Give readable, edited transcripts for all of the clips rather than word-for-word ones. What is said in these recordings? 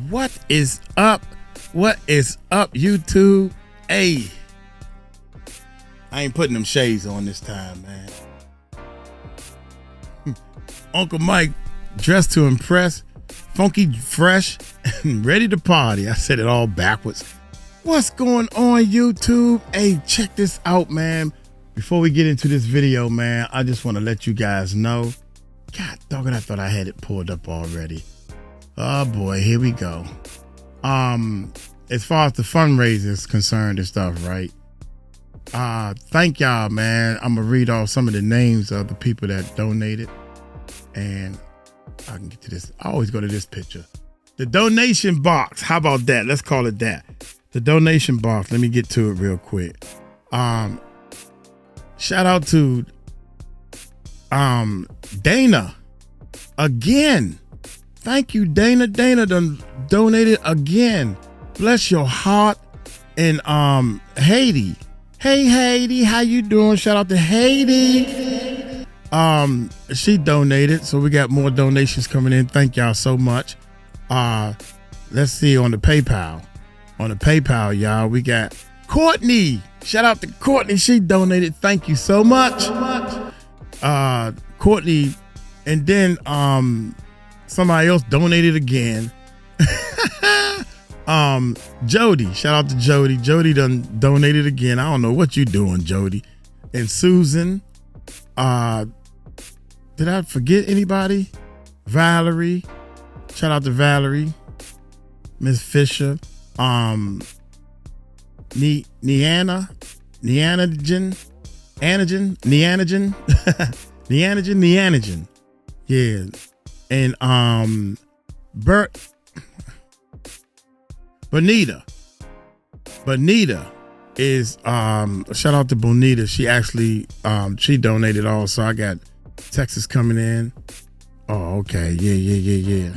What is up? What is up, YouTube? Hey, I ain't putting them shades on this time, man. Uncle Mike, dressed to impress, funky, fresh, and ready to party. I said it all backwards. What's going on, YouTube? Hey, check this out, man. Before we get into this video, man, I just want to let you guys know. God doggone, I thought I had it pulled up already. Oh boy, here we go. As far as the fundraiser is concerned and stuff, right? Thank y'all, man. I'm gonna read off some of the names of the people that donated, and I can get to this. I always go to this picture. The donation box. How about that? Let's call it that. The donation box. Let me get to it real quick. Shout out to Dana again. Thank you, Dana. Dana done donated again. Bless your heart. And Haiti. Hey Haiti, how you doing? Shout out to Haiti. She donated, so we got more donations coming in. Thank y'all so much. Let's see on the PayPal. On the PayPal, y'all, we got Courtney. Shout out to Courtney. She donated. Thank you so much. Courtney, and then somebody else donated again. Jody. Shout out to Jody. Jody done donated again. I don't know what you doing, Jody. And Susan. Did I forget anybody? Valerie. Shout out to Valerie. Miss Fisher. Neanogen. Yeah. And Bonita is shout out to Bonita. She actually she donated also. I got Texas coming in. Oh, okay. Yeah.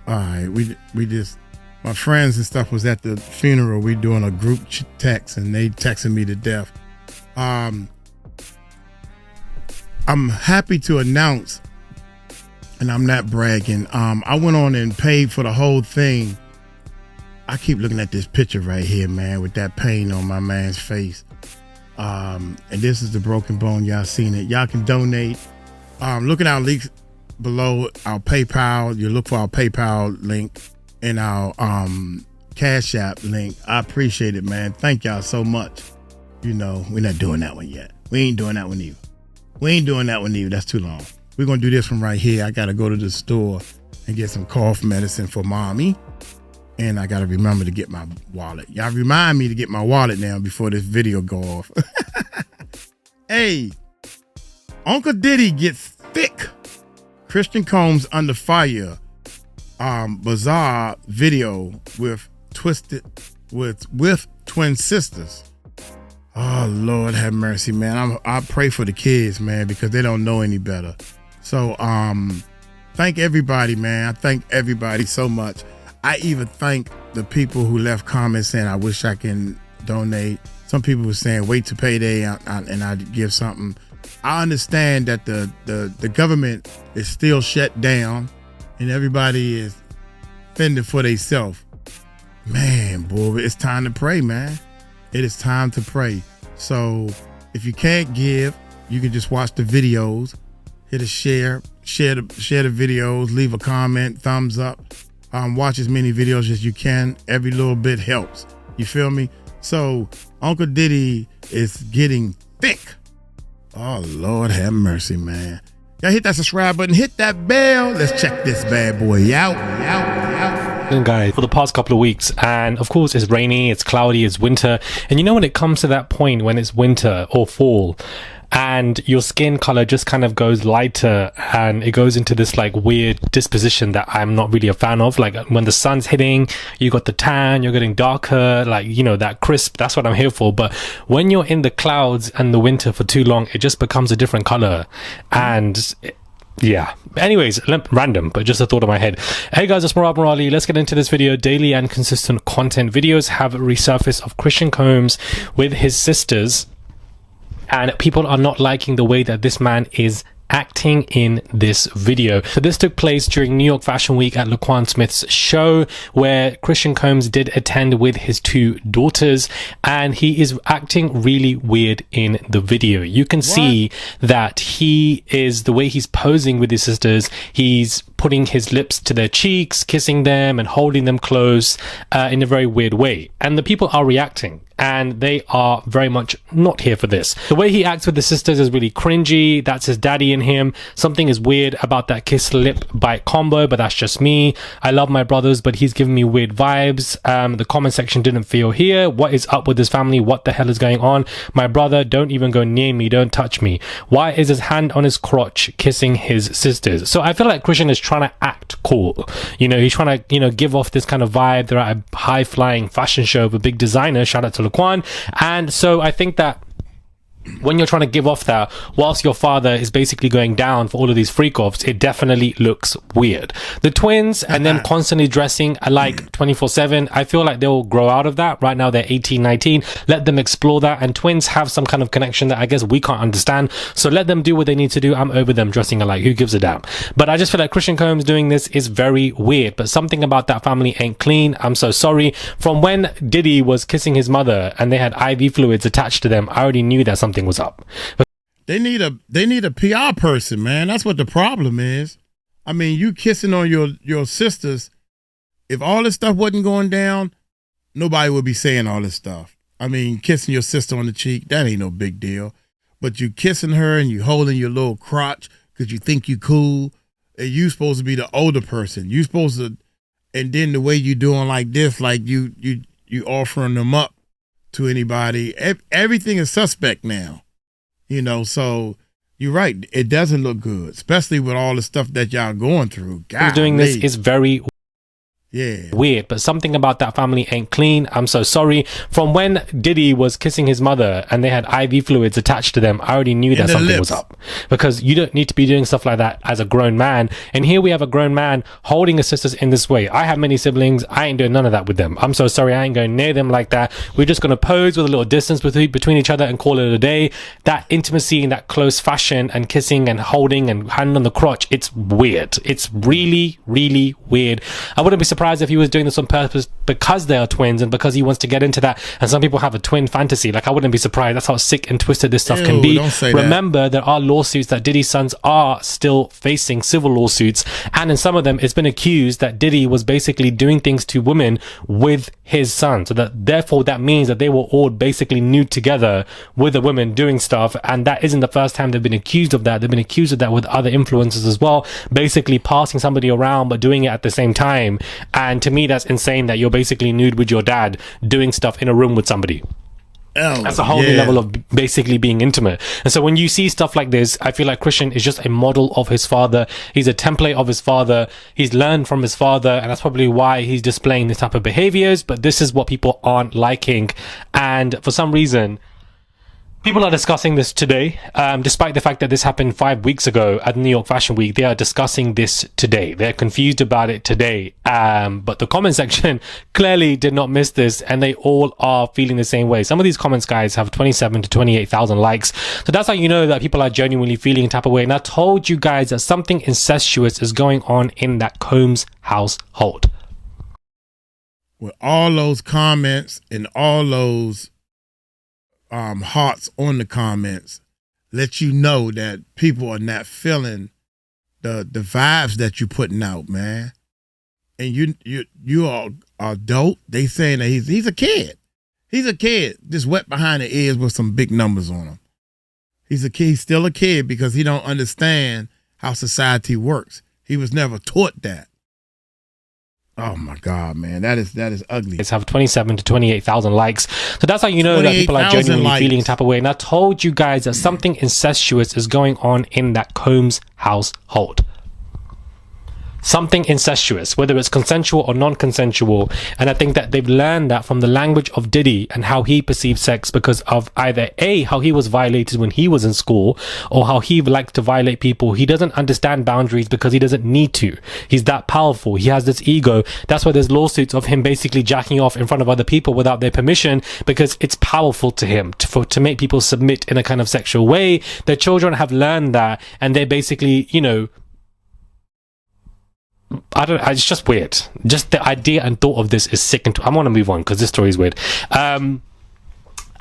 All right, we just, my friends and stuff was at the funeral. We doing a group text and they texting me to death. I'm happy to announce, and I'm not bragging. I went on and paid for the whole thing. I keep looking at this picture right here, man, with that pain on my man's face. And this is the broken bone. Y'all seen it. Y'all can donate. Look at our links below, our PayPal. You look for our PayPal link and our CashApp link. I appreciate it, man. Thank y'all so much. You know, we're not doing that one yet. We ain't doing that one either. That's too long. We're gonna do this one right here. I gotta go to the store and get some cough medicine for mommy, and I gotta remember to get my wallet. Y'all remind me to get my wallet now before this video go off. Hey, Uncle Diddy gets thick. Christian Combs under fire. Bizarre video with twin sisters. Oh Lord have mercy, man. I pray for the kids, man, because they don't know any better. So thank everybody, man. I thank everybody so much. I even thank the people who left comments saying I wish I can donate. Some people were saying wait to payday and I'd give something. I understand that the government is still shut down and everybody is fending for themselves. Man, boy, it's time to pray, man. It is time to pray. So if you can't give, you can just watch the videos, hit a share the videos, leave a comment, thumbs up, watch as many videos as you can. Every little bit helps. You feel me? So Uncle Diddy is getting thick. Oh Lord have mercy, man. Y'all hit that subscribe button, hit that bell. Let's check this bad boy out. Guys, for the past couple of weeks, and of course it's rainy, it's cloudy, it's winter, and you know when it comes to that point when it's winter or fall and your skin color just kind of goes lighter and it goes into this like weird disposition that I'm not really a fan of. Like when the sun's hitting, you got the tan, you're getting darker, like, you know, that crisp, that's what I'm here for. But when you're in the clouds and the winter for too long, it just becomes a different color. And yeah, anyways, random, but just a thought in my head. Hey guys, it's Morali. Let's get into this video. Daily and consistent content videos have resurfaced of Christian Combs with his sisters and people are not liking the way that this man is acting in this video. So this took place during New York Fashion Week at Laquan Smith's show, where Christian Combs did attend with his two daughters, and he is acting really weird in the video. You can see that he is, the way he's posing with his sisters, he's putting his lips to their cheeks, kissing them and holding them close in a very weird way. And the people are reacting, and they are very much not here for this. The way he acts with the sisters is really cringy. That's his daddy in him. Something is weird about that kiss lip bite combo, but that's just me. I love my brothers, but he's giving me weird vibes. The comment section didn't feel here. What is up with his family? What the hell is going on? My brother, don't even go near me. Don't touch me. Why is his hand on his crotch kissing his sisters? So I feel like Christian is trying to act cool. You know, he's trying to, you know, give off this kind of vibe. They're at a high-flying fashion show of a big designer. Shout out to Laquan. And so I think that when you're trying to give off that whilst your father is basically going down for all of these freak offs, it definitely looks weird. The twins and them constantly dressing alike 24/7, I feel like they'll grow out of that. Right now they're 18, 19. Let them explore that, and twins have some kind of connection that I guess we can't understand, so let them do what they need to do. I'm over them dressing alike. Who gives a damn? But I just feel like Christian Combs doing this is very weird, but something about that family ain't clean. I'm so sorry. From when Diddy was kissing his mother and they had IV fluids attached to them, I already knew that something was up. But they need a PR person, man. That's what the problem is. I mean, you kissing on your sisters. If all this stuff wasn't going down, nobody would be saying all this stuff. I mean, kissing your sister on the cheek, that ain't no big deal. But you kissing her and you holding your little crotch because you think you cool, and you supposed to be the older person. You supposed to, and then the way you doing like this, like you offering them up to anybody. Everything is suspect now, you know. So you're right, it doesn't look good, especially with all the stuff that y'all going through. God, doing this is very weird, but something about that family ain't clean. I'm so sorry. From when Diddy was kissing his mother and they had IV fluids attached to them, I already knew that something was up, because you don't need to be doing stuff like that as a grown man. And here we have a grown man holding his sisters in this way. I have many siblings. I ain't doing none of that with them. I'm so sorry. I ain't going near them like that. We're just going to pose with a little distance between each other and call it a day. That intimacy in that close fashion and kissing and holding and hand on the crotch, it's weird. It's really, really weird. I wouldn't be surprised if he was doing this on purpose because they are twins and because he wants to get into that. And some people have a twin fantasy. Like, I wouldn't be surprised. That's how sick and twisted this stuff can be. Don't say Remember, there are lawsuits that Diddy's sons are still facing, civil lawsuits, and in some of them it's been accused that Diddy was basically doing things to women with his son. So that therefore that means that they were all basically nude together with the women doing stuff, and that isn't the first time they've been accused of that. They've been accused of that with other influencers as well, basically passing somebody around but doing it at the same time. And to me, that's insane that you're basically nude with your dad doing stuff in a room with somebody. That's a whole new level of basically being intimate. And so when you see stuff like this, I feel like Christian is just a model of his father. He's a template of his father. He's learned from his father, and that's probably why he's displaying this type of behaviors. But this is what people aren't liking, and for some reason people are discussing this today, despite the fact that this happened 5 weeks ago at New York Fashion Week. They are discussing this today. They're confused about it today. But the comment section clearly did not miss this, and they all are feeling the same way. Some of these comments, guys, have 27 to 28,000 likes. So that's how you know that people are genuinely feeling a type of way. And I told you guys that something incestuous is going on in that Combs household. With all those comments and all those hearts on the comments, let you know that people are not feeling the vibes that you're putting out, man. And you are adult. They saying that he's a kid. He's a kid, just wet behind the ears with some big numbers on him. He's a kid. He's still a kid because he don't understand how society works. He was never taught that. Oh my God, man, that is ugly. It's have 27 to 28,000 likes. So that's how you know that people are genuinely feeling a type of way. And I told you guys that something incestuous is going on in that Combs household. something incestuous, whether it's consensual or non-consensual. And I think that they've learned that from the language of Diddy and how he perceives sex, because of either A, how he was violated when he was in school, or how he likes to violate people. He doesn't understand boundaries because he doesn't need to. He's that powerful. He has this ego. That's why there's lawsuits of him basically jacking off in front of other people without their permission, because it's powerful to him to make people submit in a kind of sexual way. Their children have learned that, and they're basically, you know, it's just weird. Just the idea and thought of this is sick. And I want to move on because this story is weird.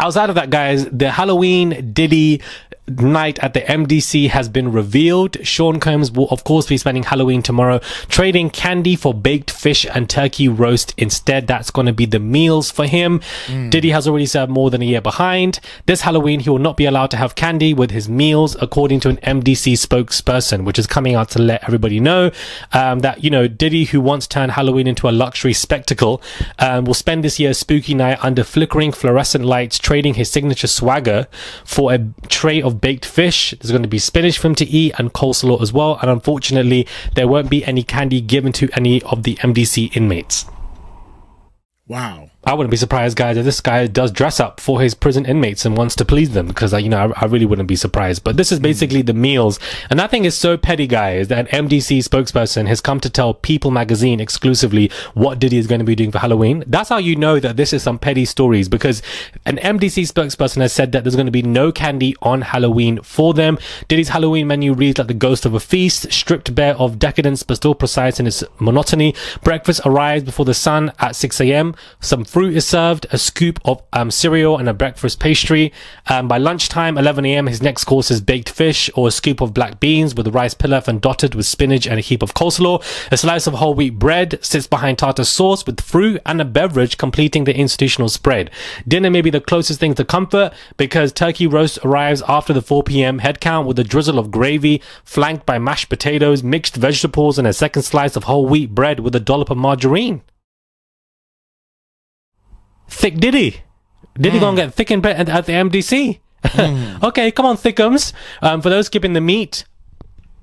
Outside of that, guys, the Halloween Diddy night at the MDC has been revealed. Sean Combs will of course be spending Halloween tomorrow trading candy for baked fish and turkey roast instead. That's going to be the meals for him. Diddy has already served more than a year behind. This Halloween he will not be allowed to have candy with his meals, according to an MDC spokesperson, which is coming out to let everybody know that, you know, Diddy, who once turned Halloween into a luxury spectacle, will spend this year's spooky night under flickering fluorescent lights, trading his signature swagger for a tray of baked fish. There's going to be spinach for him to eat and coleslaw as well, and unfortunately there won't be any candy given to any of the MDC inmates. Wow. I wouldn't be surprised, guys, if this guy does dress up for his prison inmates and wants to please them, because I really wouldn't be surprised. But this is basically the meals, and I think it's so petty, guys, that an MDC spokesperson has come to tell People magazine exclusively what Diddy is going to be doing for Halloween. That's how you know that this is some petty stories, because an MDC spokesperson has said that there's going to be no candy on Halloween for them. Diddy's Halloween menu reads like the ghost of a feast, stripped bare of decadence but still precise in its monotony. Breakfast arrives before the sun at 6 a.m. Some fruit is served, a scoop of cereal and a breakfast pastry. By lunchtime, 11 a.m, his next course is baked fish or a scoop of black beans with rice pilaf and dotted with spinach and a heap of coleslaw. A slice of whole wheat bread sits behind tartar sauce with fruit and a beverage completing the institutional spread. Dinner may be the closest thing to comfort, because turkey roast arrives after the 4 p.m. head count with a drizzle of gravy flanked by mashed potatoes, mixed vegetables and a second slice of whole wheat bread with a dollop of margarine. Thick Diddy gonna get thick in bed at the MDC. Okay, come on, thickums. For those skipping the meat,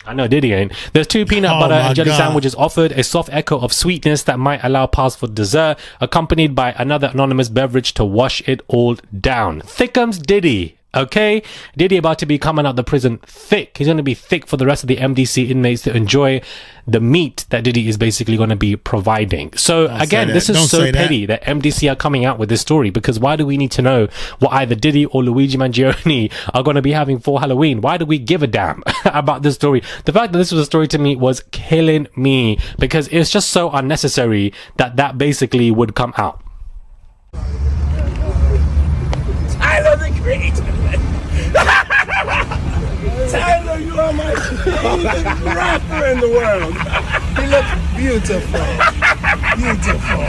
I know Diddy ain't. There's 2 peanut butter and jelly sandwiches offered, a soft echo of sweetness that might allow pass for dessert, accompanied by another anonymous beverage to wash it all down. Thickums Diddy. Okay, Diddy about to be coming out the prison thick. He's going to be thick for the rest of the MDC inmates to enjoy the meat that Diddy is basically going to be providing. So again, this is so petty that MDC are coming out with this story, because why do we need to know what either Diddy or Luigi Mangione are going to be having for Halloween? Why do we give a damn about this story? The fact that this was a story to me was killing me, because it's just so unnecessary that basically would come out. Tyler the Creator. Tyler, you are my favorite rapper in the world. He looks beautiful. Beautiful.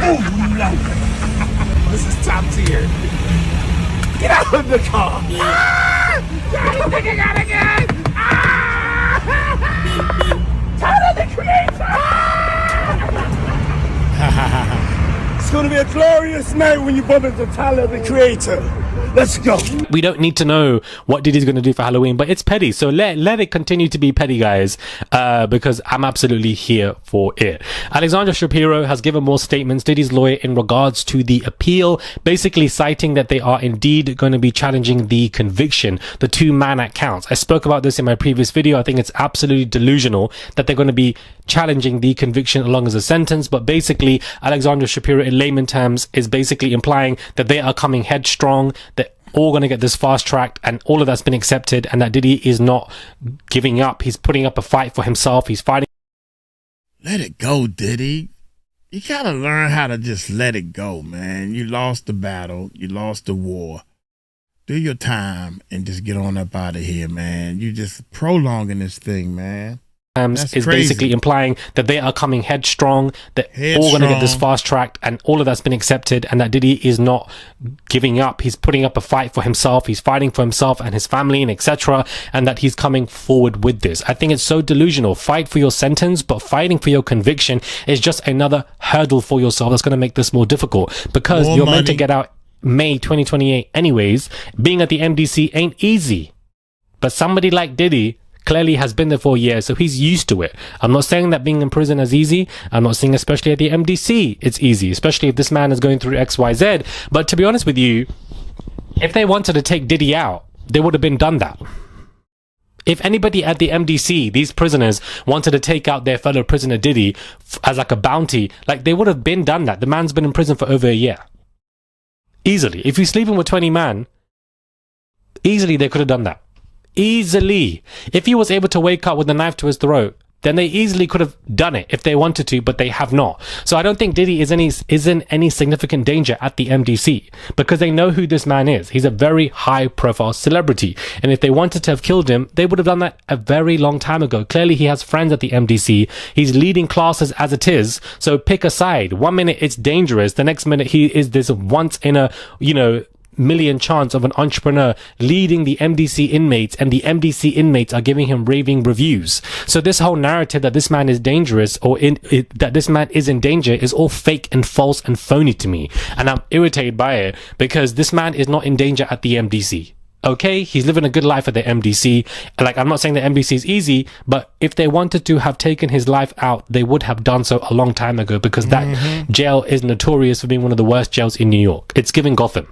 Oh, lovely. This is top tier. Get out of the car. Johnny, think I got again. Tyler the Creator. It's going to be a glorious night when you bump into Tyler the Creator. Let's go. We don't need to know what Diddy's going to do for Halloween, but it's petty. So let it continue to be petty, guys, because I'm absolutely here for it. Alexandra Shapiro has given more statements, Diddy's lawyer, in regards to the appeal, basically citing that they are indeed going to be challenging the conviction, the 2 Mann Act counts. I spoke about this in my previous video. I think it's absolutely delusional that they're going to be challenging the conviction along as a sentence, but basically Alexandra Shapiro, in layman terms, is basically implying that they are coming headstrong, that all going to get this fast tracked, and all of that's been accepted, and that Diddy is not giving up. He's putting up a fight for himself. He's fighting. Let it go, Diddy. You gotta learn how to just let it go, man. You lost the battle. You lost the war. Do your time and just get on up out of here, man. You just prolonging this thing, man. Is basically implying that they are coming headstrong, that all going to get this fast tracked, and all of that's been accepted, and that Diddy is not giving up. He's putting up a fight for himself. He's fighting for himself and his family and etc., and that he's coming forward with this. I think it's so delusional. Fight for your sentence, but fighting for your conviction is just another hurdle for yourself that's going to make this more difficult, because you're meant to get out May 2028 anyways. Being at the MDC ain't easy, but somebody like Diddy clearly has been there for a year, so he's used to it. I'm not saying that being in prison is easy. I'm not saying especially at the MDC it's easy, especially if this man is going through XYZ. But to be honest with you, if they wanted to take Diddy out, they would have been done that. If anybody at the MDC, these prisoners, wanted to take out their fellow prisoner Diddy as like a bounty, like they would have been done that. The man's been in prison for over a year. Easily. If he's sleeping with 20 men, easily they could have done that. Easily. If he was able to wake up with a knife to his throat, then they easily could have done it if they wanted to, but they have not. So I don't think Diddy is in any significant danger at the MDC because they know who this man is. He's a very high profile celebrity. And if they wanted to have killed him, they would have done that a very long time ago. Clearly he has friends at the MDC. He's leading classes as it is. So pick a side. 1 minute it's dangerous. The next minute he is this once in a, million chance of an entrepreneur leading the MDC inmates, and the MDC inmates are giving him raving reviews. So this whole narrative that this man is dangerous that this man is in danger is all fake and false and phony to me. And I'm irritated by it because this man is not in danger at the MDC. Okay, he's living a good life at the MDC. Like, I'm not saying the MDC is easy, but if they wanted to have taken his life out, they would have done so a long time ago because that jail is notorious for being one of the worst jails in New York. It's giving Gotham.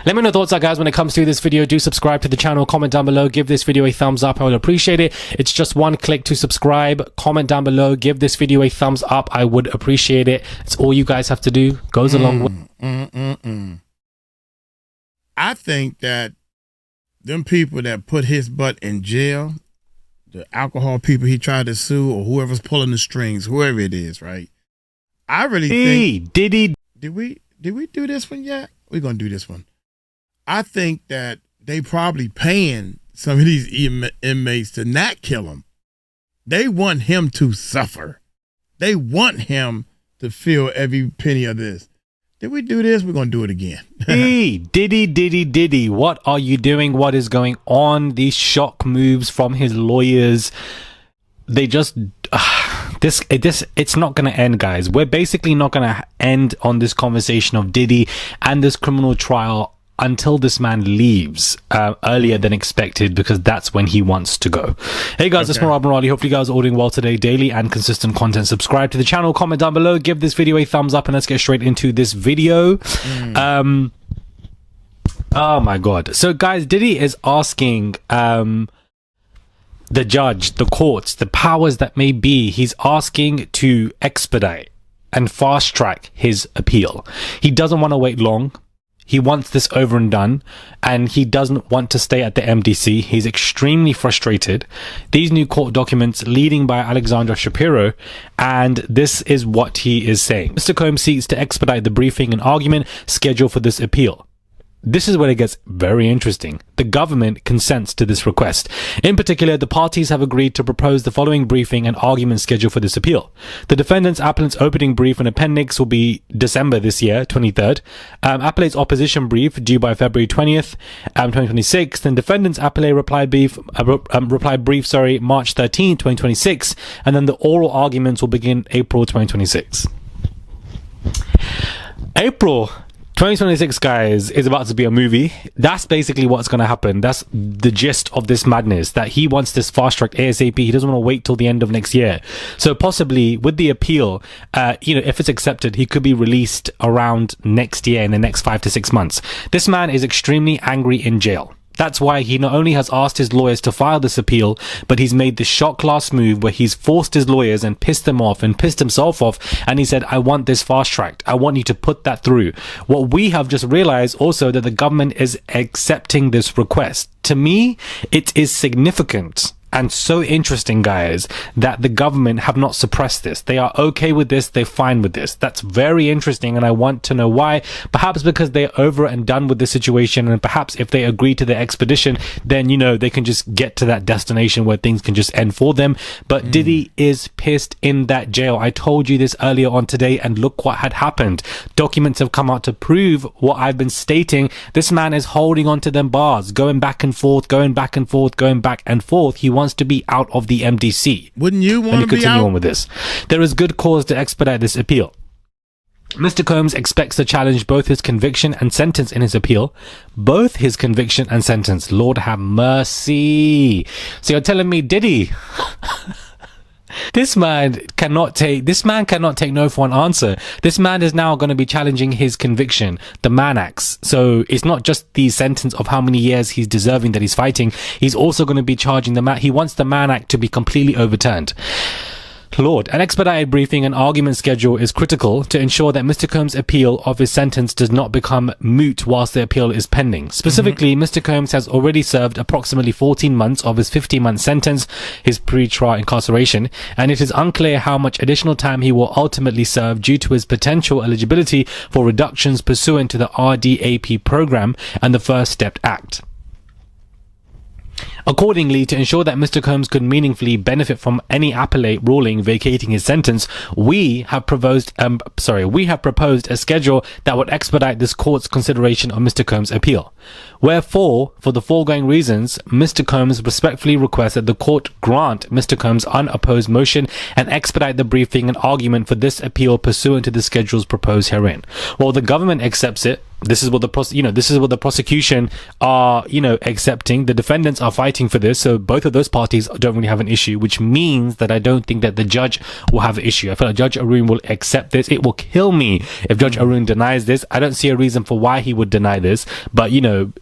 Let me know your thoughts, guys, when it comes to this video. Do subscribe to the channel, comment down below, give this video a thumbs up. I would appreciate it. It's just one click to subscribe. Comment down below, give this video a thumbs up. I would appreciate it. It's all you guys have to do. Goes a long way. I think that them people that put his butt in jail, the alcohol people he tried to sue, or whoever's pulling the strings, whoever it is, right? I really think Diddy. Did we do this one yet? We're gonna do this one. I think that they probably paying some of these inmates to not kill him. They want him to suffer. They want him to feel every penny of this. Did we do this? We're going to do it again. Hey, Diddy. What are you doing? What is going on? These shock moves from his lawyers. They just... it's not going to end, guys. We're basically not going to end on this conversation of Diddy and this criminal trial until this man leaves earlier than expected, because that's when he wants to go. Hey guys, it's Rob Morali. Hopefully you guys are all doing well today. Daily and consistent content. Subscribe to the channel, comment down below, give this video a thumbs up, and let's get straight into this video. Oh my god. So guys, Diddy is asking the judge, the courts, the powers that may be, he's asking to expedite and fast track his appeal. He doesn't want to wait long. He wants this over and done, and he doesn't want to stay at the MDC. He's extremely frustrated. These new court documents leading by Alexandra Shapiro, and this is what he is saying. Mr. Combs seeks to expedite the briefing and argument schedule for this appeal. This is where it gets very interesting. The government consents to this request. In particular, the parties have agreed to propose the following briefing and argument schedule for this appeal. The defendant's appellant's opening brief and appendix will be December this year, 23rd. Appellate's opposition brief due by February 20th, 2026. Then defendant's appellate reply brief, March 13th, 2026. And then the oral arguments will begin April 2026. April 2026, guys, is about to be a movie. That's basically what's going to happen. That's the gist of this madness, that he wants this fast track ASAP. He doesn't want to wait till the end of next year. So possibly with the appeal, if it's accepted, he could be released around next year, in the next 5 to 6 months. This man is extremely angry in jail. That's why he not only has asked his lawyers to file this appeal, but he's made the shock class move where he's forced his lawyers and pissed them off and pissed himself off. And he said, I want this fast tracked. I want you to put that through. What we have just realized also, that the government is accepting this request. To me, it is significant and so interesting, guys, that the government have not suppressed this. They are okay with this. They're fine with this. That's very interesting, and I want to know why. Perhaps because they're over and done with the situation, and perhaps if they agree to the expedition, then, they can just get to that destination where things can just end for them. But Diddy is pissed in that jail. I told you this earlier on today, and look what had happened. Documents have come out to prove what I've been stating. This man is holding on to them bars, going back and forth, going back and forth, going back and forth. He wants to be out of the MDC. Wouldn't you want to be out? Continue on with this. There is good cause to expedite this appeal. Mr. Combs expects to challenge both his conviction and sentence in his appeal. Both his conviction and sentence. Lord have mercy. So you're telling me, Diddy, this man cannot take no for an answer. This man is now going to be challenging his conviction, the Mann Acts. So it's not just the sentence of how many years he's deserving that he's fighting. He's also going to be charging he wants the Mann Act to be completely overturned. Lord, an expedited briefing and argument schedule is critical to ensure that Mr. Combs' appeal of his sentence does not become moot whilst the appeal is pending. Specifically, Mr. Combs has already served approximately 14 months of his 15-month sentence, his pre-trial incarceration, and it is unclear how much additional time he will ultimately serve due to his potential eligibility for reductions pursuant to the RDAP program and the First Step Act. Accordingly, to ensure that Mr. Combs could meaningfully benefit from any appellate ruling vacating his sentence, we have proposed a schedule that would expedite this court's consideration of Mr. Combs' appeal. Wherefore, for the foregoing reasons, Mr. Combs respectfully requests that the court grant Mr. Combs' unopposed motion and expedite the briefing and argument for this appeal pursuant to the schedules proposed herein. While the government accepts it, this is what the prosecution are, accepting. The defendants are fighting for this, so both of those parties don't really have an issue, which means that I don't think that the judge will have an issue. I feel like Judge Arun will accept this. It will kill me if Judge Arun denies this. I don't see a reason for why he would deny this, but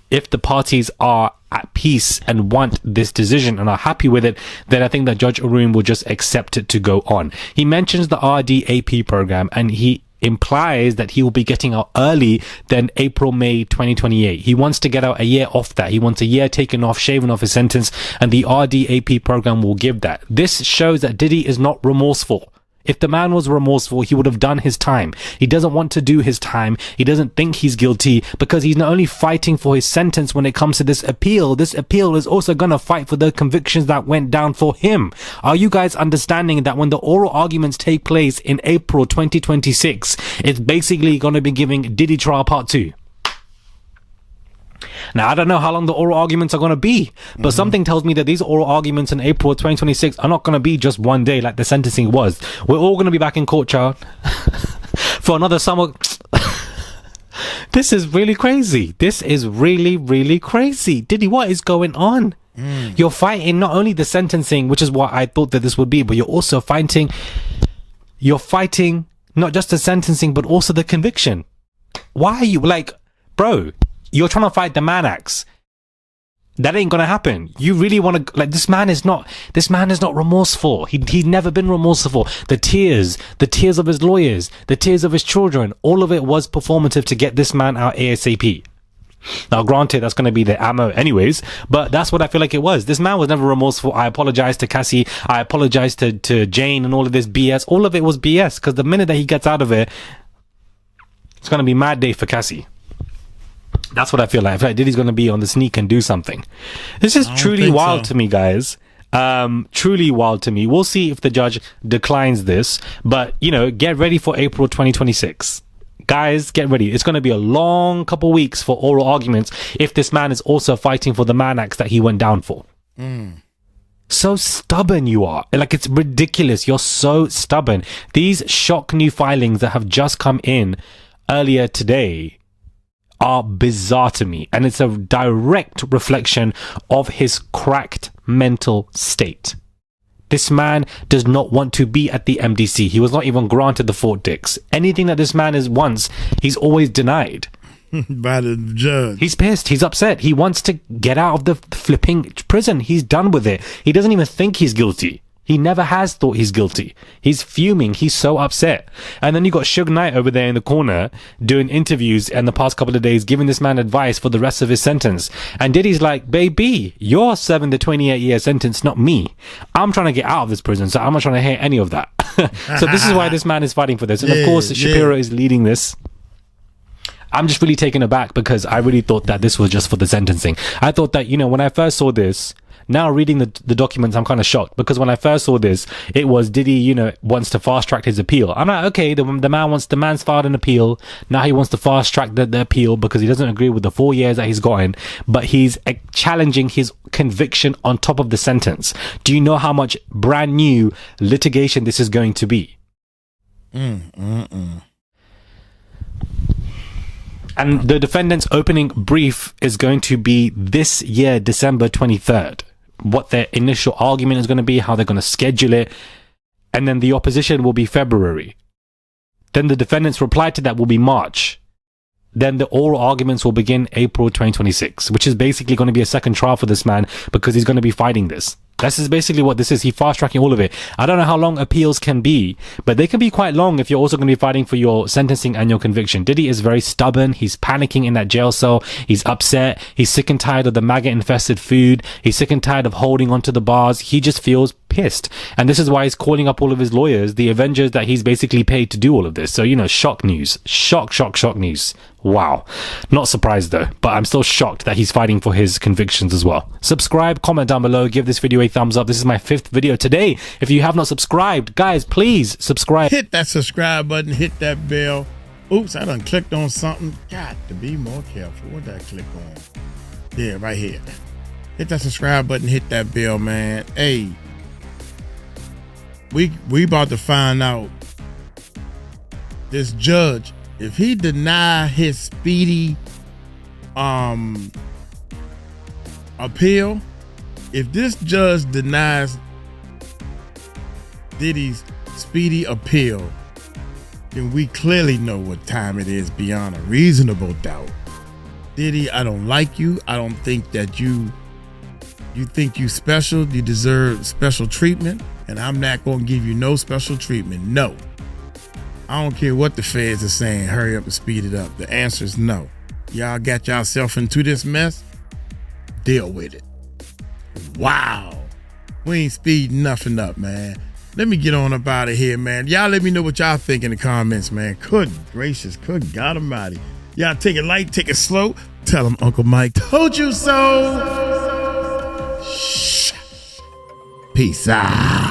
if the parties are at peace and want this decision and are happy with it, then I think that Judge Arun will just accept it to go on. He mentions the RDAP program, and he implies that he will be getting out early than May 2028. He wants to get out a year off that. He wants a year taken off, shaven off his sentence, and the RDAP program will give that. This shows that Diddy is not remorseful. If the man was remorseful, he would have done his time. He doesn't want to do his time. He doesn't think he's guilty because he's not only fighting for his sentence when it comes to this appeal is also going to fight for the convictions that went down for him. Are you guys understanding that when the oral arguments take place in April 2026, it's basically going to be giving Diddy trial part 2? Now, I don't know how long the oral arguments are going to be, but something tells me that these oral arguments in April 2026 are not going to be just one day like the sentencing was. We're all going to be back in court, child, for another summer. This is really crazy. This is really, really crazy. Diddy, what is going on? You're fighting not only the sentencing, which is what I thought that this would be, but you're fighting not just the sentencing, but also the conviction. Why are you bro? You're trying to fight the Mann Acts. That ain't gonna happen. You really want to, this man is not remorseful. He'd never been remorseful. The tears of his lawyers, the tears of his children, all of it was performative to get this man out ASAP. Now, granted, that's going to be the ammo anyways, but that's what I feel like it was. This man was never remorseful. I apologize to Cassie. I apologize to Jane and all of this BS. All of it was BS, because the minute that he gets out of it, it's going to be mad day for Cassie. That's what I feel like. I feel like Diddy's going to be on the sneak and do something. This is truly wild to me, guys. Truly wild to me. We'll see if the judge declines this, but get ready for April 2026. Guys, get ready. It's going to be a long couple weeks for oral arguments if this man is also fighting for the Mann Acts that he went down for. So stubborn you are. It's ridiculous. You're so stubborn. These shock new filings that have just come in earlier today are bizarre to me, and it's a direct reflection of his cracked mental state. This man does not want to be at the MDC. He was not even granted the Fort Dix. Anything that this man wants, he's always denied by the judge. He's pissed. He's upset. He wants to get out of the flipping prison. He's done with it. He doesn't even think he's guilty. He never has thought he's guilty. He's fuming. He's so upset. And then you got Suge Knight over there in the corner doing interviews in the past couple of days, giving this man advice for the rest of his sentence. And Diddy's like, baby, you're serving the 28-year sentence, not me. I'm trying to get out of this prison, so I'm not trying to hear any of that. So this is why this man is fighting for this. And of course, Shapiro is leading this. I'm just really taken aback because I really thought that this was just for the sentencing. I thought that, when I first saw this, now reading the documents, I'm kind of shocked, because when I first saw this, it was Diddy, wants to fast track his appeal. I'm like, okay, the man's filed an appeal. Now he wants to fast track the appeal because he doesn't agree with the 4 years that he's gotten, but he's challenging his conviction on top of the sentence. Do you know how much brand new litigation this is going to be? And the defendant's opening brief is going to be this year, December 23rd. What their initial argument is going to be, how they're going to schedule it. And then the opposition will be February. Then the defendant's reply to that will be March. Then the oral arguments will begin April 2026, which is basically going to be a second trial for this man because he's going to be fighting this. This is basically what this is. He's fast-tracking all of it. I don't know how long appeals can be, but they can be quite long if you're also going to be fighting for your sentencing and your conviction. Diddy is very stubborn. He's panicking in that jail cell. He's upset. He's sick and tired of the maggot-infested food. He's sick and tired of holding onto the bars. He just feels pissed. And this is why he's calling up all of his lawyers, the Avengers that he's basically paid to do all of this. So, you know, shock news. Shock news. Wow. Not surprised though, but I'm still shocked that he's fighting for his convictions as well. Subscribe, comment down below, give this video a thumbs up. This is my 5th video today. If you have not subscribed, guys, please subscribe. Hit that subscribe button, hit that bell. Oops, I done clicked on something. Got to be more careful. What did I click on? Yeah, right here. Hit that subscribe button, hit that bell, man. Hey, we about to find out this judge, if he deny his speedy appeal, if this judge denies Diddy's speedy appeal, then we clearly know what time it is beyond a reasonable doubt. Diddy, I don't like you. I don't think that you think you special. You deserve special treatment, and I'm not going to give you no special treatment. No. I don't care what the feds are saying. Hurry up and speed it up. The answer is no. Y'all got yourself into this mess. Deal with it. Wow. We ain't speeding nothing up, man. Let me get on up out of here, man. Y'all let me know what y'all think in the comments, man. Good gracious. Good God Almighty. Y'all take it light, take it slow. Tell them Uncle Mike told you so. Shh. Peace out.